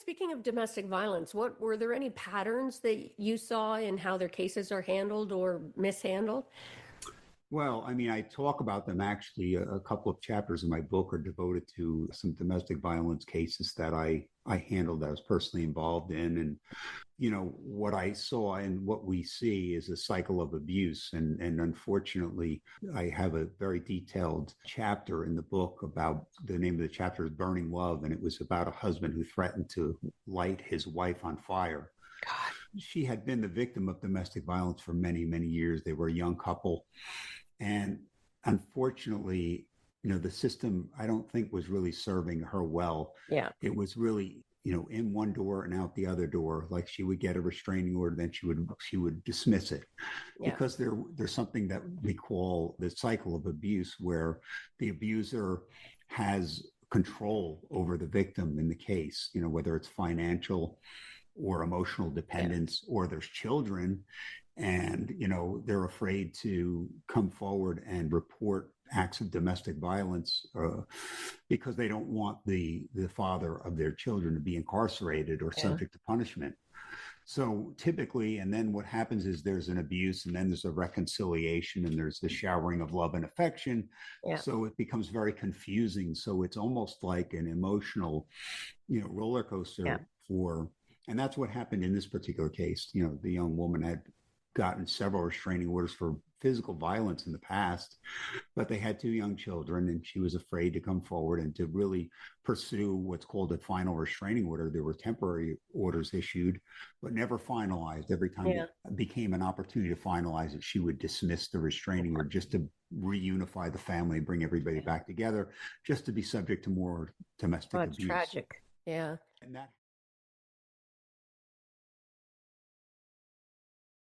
speaking of domestic violence, what were there any patterns that you saw in how their cases are handled or mishandled? Well, I mean, I talk about them actually. A couple of chapters in my book are devoted to some domestic violence cases that I handled, that I was personally involved in. And, what I saw and what we see is a cycle of abuse. And unfortunately, I have a very detailed chapter in the book about, the name of the chapter is Burning Love. And it was about a husband who threatened to light his wife on fire. God. She had been the victim of domestic violence for many, many years. They were a young couple. And unfortunately, the system, I don't think, was really serving her well. Yeah. It was really, in one door and out the other door. Like, she would get a restraining order, then she would dismiss it. Yeah. Because there's something that we call the cycle of abuse, where the abuser has control over the victim in the case, whether it's financial or emotional dependence, or there's children, and they're afraid to come forward and report acts of domestic violence because they don't want the father of their children to be incarcerated or subject to punishment. So typically, and then what happens is there's an abuse, and then there's a reconciliation, and there's the showering of love and affection. Yeah. So it becomes very confusing. So it's almost like an emotional, roller coaster and that's what happened in this particular case. The young woman had gotten several restraining orders for physical violence in the past, but they had two young children, and she was afraid to come forward and to really pursue what's called a final restraining order. There were temporary orders issued, but never finalized. Every time it became an opportunity to finalize it, she would dismiss the restraining order just to reunify the family, bring everybody back together, just to be subject to more domestic abuse. Tragic. Yeah. And that